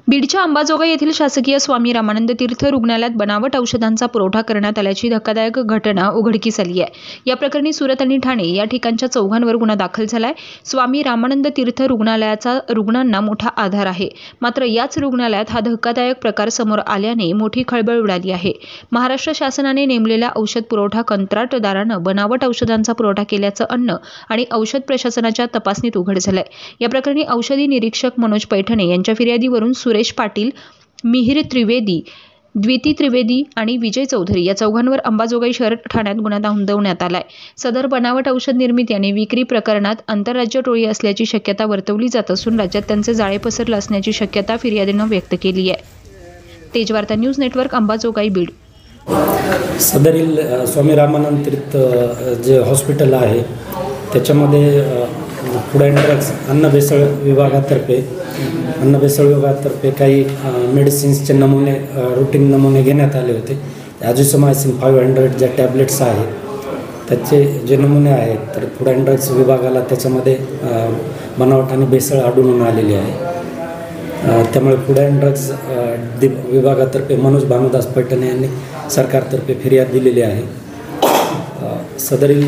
बीडच्या अंबाजोगाई येथील शासकीय स्वामी रामानंद तीर्थ रुग्णालयात बनावट औषधांचा पुरवठा करण्यात आल्याची धक्कादायक घटना उघडकीस आली आहे। या प्रकरणी सुरत आणि ठाणे या ठिकाणच्या चौघांवर गुन्हा दाखल झालाय। स्वामी रामानंद तीर्थ रुग्णालयाचा रुग्णांना मोठा आधार आहे, मात्र याच रुग्णालयात हा धक्कादायक प्रकार समोर आल्याने मोठी खळबळ उडाली आहे। महाराष्ट्र शासनाने नेमलेल्या औषध पुरवठा कंत्राटदारानं बनावट औषधांचा पुरवठा केल्याचं अन्न आणि औषध प्रशासनाच्या तपासणीत उघड झालंय। या प्रकरणी औषधी निरीक्षक मनोज पैठणे यांच्या फिर्यादीवरून सुरेश पाटील, मिहिर त्रिवेदी, द्विती त्रिवेदी आणि विजय चौधरी या चौघांवर अंबाजोगाई शहर ठाण्यात गुन्हा नोंदवण्यात आलाय। सदर बनावट औषध निर्मिती आणि विक्री प्रकरणात आंतरराज्य टोळी असल्याची शक्यता वर्तवली जात असून राज्यात त्यांचे जाळे पसरले असण्याची शक्यता फिर्यादीनं व्यक्त केली आहे। Tejvarta news network, Ambajogai, Beed. सदरील स्वामी रामानंद तीर्थ जे हॉस्पिटल आहे त्याच्यामध्ये फूड अँड ड्रग्स अन्न भेसळ विभागातर्फे काही मेडिसिन्सचे नमुने, रूटीन नमुने घेण्यात आले होते। अझिथ्रोमायसिन 500 ज्या टॅब्लेट्स आहेत त्याचे जे नमुने आहेत तर फूड अँड ड्रग्स विभागाला त्याच्यामध्ये बनावट आणि भेसळ आढळून आलेली आहे। त्यामुळे फूड अँड ड्रग्स विभागातर्फे मनोज भानुदास पैठणे यांनी सरकारतर्फे फिर्याद दिलेली आहे। सदरील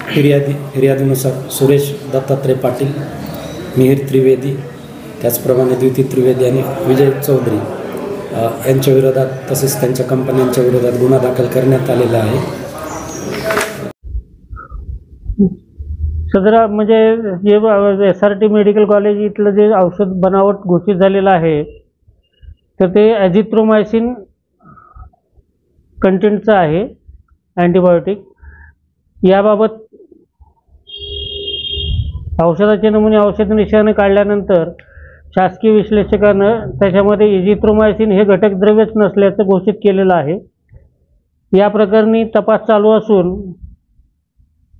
फिर्यादीनुसार सुरेश दत्तात्रय पाटील, मिहिर त्रिवेदी, त्याचप्रमाणे द्विती त्रिवेदी आणि विजय चौधरी यांच्या विरोधात तसेच त्यांच्या कंपन्यांच्या विरोधात गुन्हा दाखल करण्यात आलेला आहे। सदर म्हणजे जे SRT मेडिकल कॉलेज इथलं जे औषध बनावट घोषित झालेलं आहे तर ते अझिथ्रोमायसिन कंटेंटचं आहे, अँटीबायोटिक। याबाबत औषधाचे नमुने औषध निशाने काढल्यानंतर शासकीय विश्लेषकानं त्याच्यामध्ये एझिथ्रोमायसिन हे घटक द्रव्यच नसल्याचं घोषित केलेलं आहे। या प्रकरणी तपास चालू असून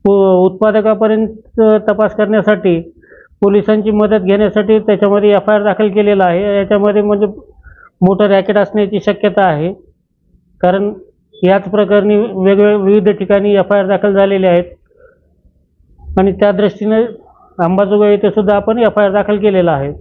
उत्पादकापर्यंत तपास करण्यासाठी पोलिसांची मदत घेण्यासाठी त्याच्यामध्ये FIR दाखल केलेला आहे। याच्यामध्ये म्हणजे मोठं रॅकेट असण्याची शक्यता आहे, कारण याच प्रकरणी वेगवेगळ्या विविध ठिकाणी FIR दाखल झालेले आहेत आणि त्या दृष्टीने अंबाजोगाई येथे सुद्धा आपण FIR दाखल केलेला आहे।